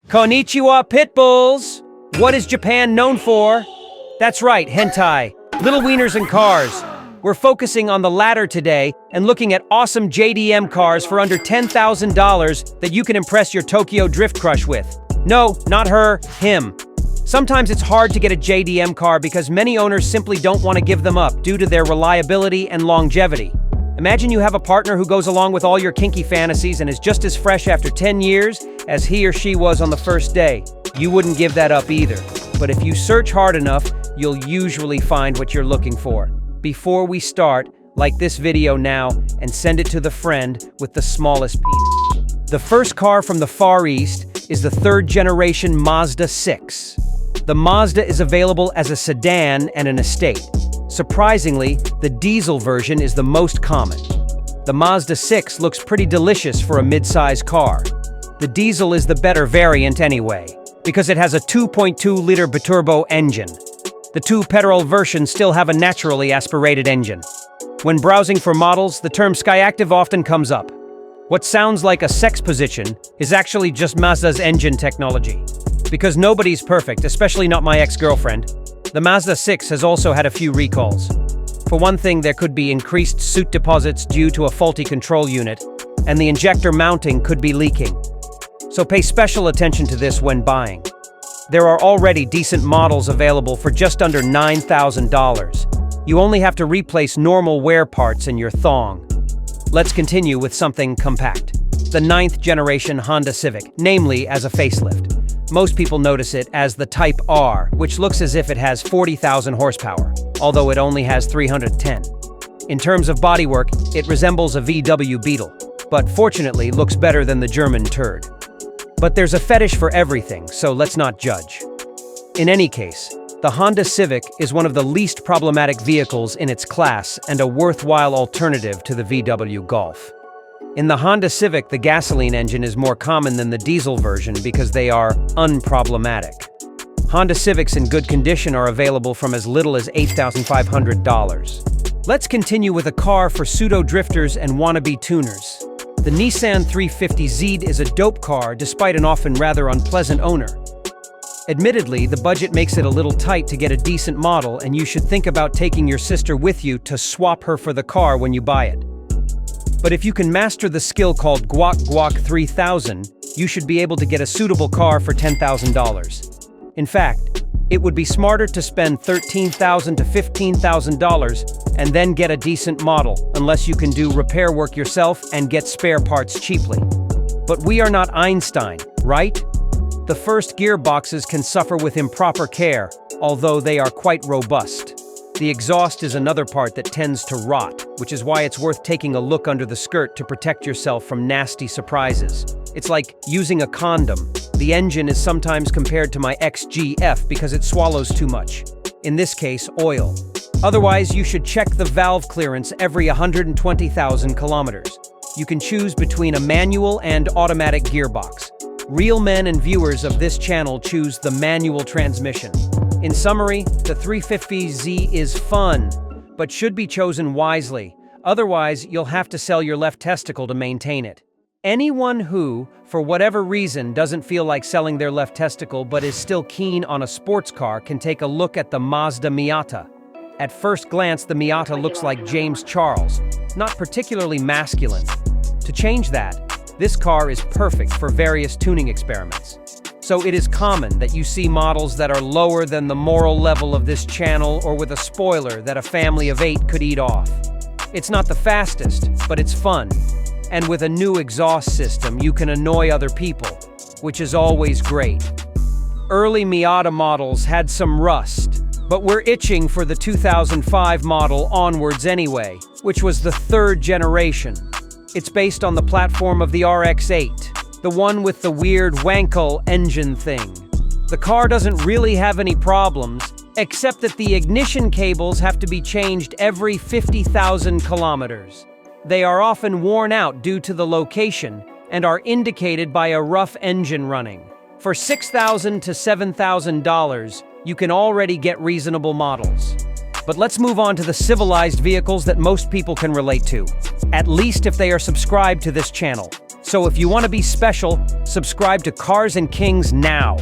Konnichiwa, pitbulls! What is Japan known for? That's right, hentai, little wieners and cars. We're focusing on the latter today and looking at awesome JDM cars for under $10,000 that you can impress your Tokyo Drift crush with. No, not her, him. Sometimes it's hard to get a JDM car because many owners simply don't want to give them up due to their reliability and longevity. Imagine you have a partner who goes along with all your kinky fantasies and is just as fresh after 10 years as he or she was on the first day. You wouldn't give that up either. But if you search hard enough, you'll usually find what you're looking for. Before we start, like this video now and send it to the friend with the smallest penis. The first car from the Far East is the third-generation Mazda 6. The Mazda is available as a sedan and an estate. Surprisingly, the diesel version is the most common. The Mazda 6 looks pretty delicious for a mid-size car. The diesel is the better variant anyway, because it has a 2.2-liter biturbo engine. The two petrol versions still have a naturally aspirated engine. When browsing for models, the term Skyactiv often comes up. What sounds like a sex position is actually just Mazda's engine technology. Because nobody's perfect, especially not my ex-girlfriend, the Mazda 6 has also had a few recalls. For one thing, there could be increased soot deposits due to a faulty control unit, and the injector mounting could be leaking. So pay special attention to this when buying. There are already decent models available for just under $9,000. You only have to replace normal wear parts in your thong. Let's continue with something compact. The 9th generation Honda Civic, namely as a facelift. Most people notice it as the Type R, which looks as if it has 40,000 horsepower, although it only has 310. In terms of bodywork, it resembles a VW Beetle, but fortunately looks better than the German turd. But there's a fetish for everything, so let's not judge. In any case, the Honda Civic is one of the least problematic vehicles in its class and a worthwhile alternative to the VW Golf. In the Honda Civic, the gasoline engine is more common than the diesel version because they are unproblematic. Honda Civics in good condition are available from as little as $8,500. Let's continue with a car for pseudo-drifters and wannabe tuners. The Nissan 350Z is a dope car despite an often rather unpleasant owner. Admittedly, the budget makes it a little tight to get a decent model, and you should think about taking your sister with you to swap her for the car when you buy it. But if you can master the skill called Guac 3000, you should be able to get a suitable car for $10,000. In fact, it would be smarter to spend $13,000 to $15,000 and then get a decent model, unless you can do repair work yourself and get spare parts cheaply. But we are not Einstein, right? The first gearboxes can suffer with improper care, although they are quite robust. The exhaust is another part that tends to rot, which is why it's worth taking a look under the skirt to protect yourself from nasty surprises. It's like using a condom. The engine is sometimes compared to my ex-GF because it swallows too much. In this case, oil. Otherwise, you should check the valve clearance every 120,000 kilometers. You can choose between a manual and automatic gearbox. Real men and viewers of this channel choose the manual transmission. In summary, the 350Z is fun, but should be chosen wisely. Otherwise, you'll have to sell your left testicle to maintain it. Anyone who, for whatever reason, doesn't feel like selling their left testicle but is still keen on a sports car can take a look at the Mazda Miata. At first glance, the Miata looks like James Charles, not particularly masculine. To change that, this car is perfect for various tuning experiments. So it is common that you see models that are lower than the moral level of this channel or with a spoiler that a family of 8 could eat off. It's not the fastest, but it's fun. And with a new exhaust system, you can annoy other people, which is always great. Early Miata models had some rust, but we're itching for the 2005 model onwards anyway, which was the third generation. It's based on the platform of the RX-8. The one with the weird Wankel engine thing. The car doesn't really have any problems, except that the ignition cables have to be changed every 50,000 kilometers. They are often worn out due to the location and are indicated by a rough engine running. For $6,000 to $7,000, you can already get reasonable models. But let's move on to the civilized vehicles that most people can relate to, at least if they are subscribed to this channel. So if you want to be special, subscribe to Cars and Kings now.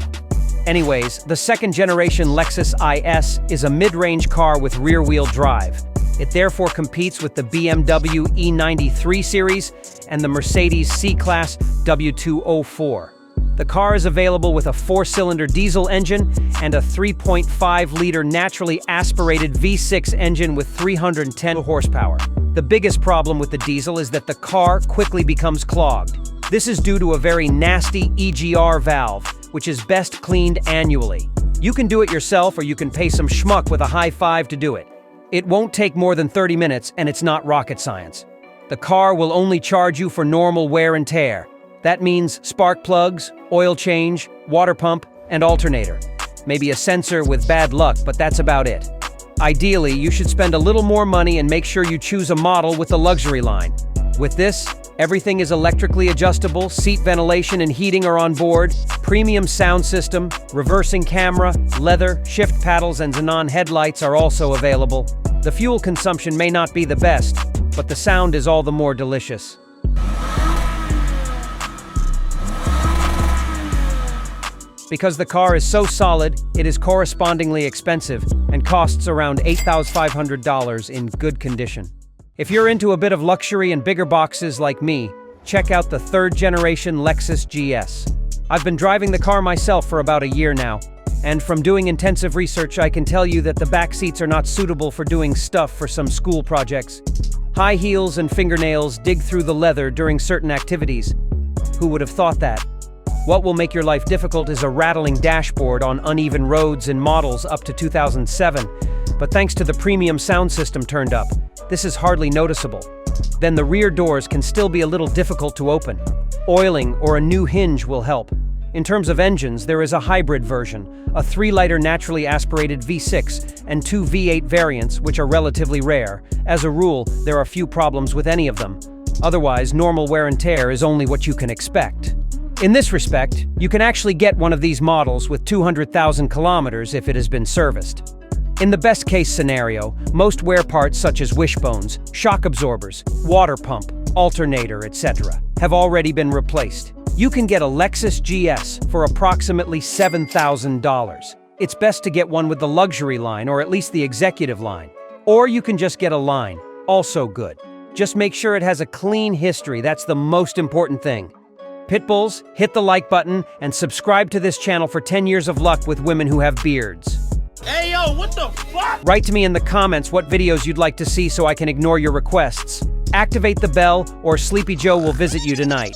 Anyways, the second-generation Lexus IS is a mid-range car with rear-wheel drive. It therefore competes with the BMW E93 series and the Mercedes C-Class W204. The car is available with a 4-cylinder diesel engine and a 3.5-liter naturally aspirated V6 engine with 310 horsepower. The biggest problem with the diesel is that the car quickly becomes clogged. This is due to a very nasty EGR valve, which is best cleaned annually. You can do it yourself, or you can pay some schmuck with a high five to do it. It won't take more than 30 minutes, and it's not rocket science. The car will only charge you for normal wear and tear. That means spark plugs, oil change, water pump, and alternator. Maybe a sensor with bad luck, but that's about it. Ideally, you should spend a little more money and make sure you choose a model with the luxury line. With this, everything is electrically adjustable, seat ventilation and heating are on board, premium sound system, reversing camera, leather, shift paddles and xenon headlights are also available. The fuel consumption may not be the best, but the sound is all the more delicious. Because the car is so solid, it is correspondingly expensive and costs around $8,500 in good condition. If you're into a bit of luxury and bigger boxes like me, check out the third-generation Lexus GS. I've been driving the car myself for about a year now, and from doing intensive research I can tell you that the back seats are not suitable for doing stuff for some school projects. High heels and fingernails dig through the leather during certain activities. Who would have thought that? What will make your life difficult is a rattling dashboard on uneven roads and models up to 2007, but thanks to the premium sound system turned up, this is hardly noticeable. Then the rear doors can still be a little difficult to open. Oiling or a new hinge will help. In terms of engines, there is a hybrid version, a 3-liter naturally aspirated V6 and 2 V8 variants, which are relatively rare. As a rule, there are few problems with any of them. Otherwise, normal wear and tear is only what you can expect. In this respect, you can actually get one of these models with 200,000 kilometers if it has been serviced. In the best-case scenario, most wear parts such as wishbones, shock absorbers, water pump, alternator, etc. have already been replaced. You can get a Lexus GS for approximately $7,000. It's best to get one with the luxury line or at least the executive line. Or you can just get a line, also good. Just make sure it has a clean history, that's the most important thing. Pitbulls, hit the like button and subscribe to this channel for 10 years of luck with women who have beards. Hey yo, what the fuck? Write to me in the comments what videos you'd like to see so I can ignore your requests. Activate the bell or Sleepy Joe will visit you tonight.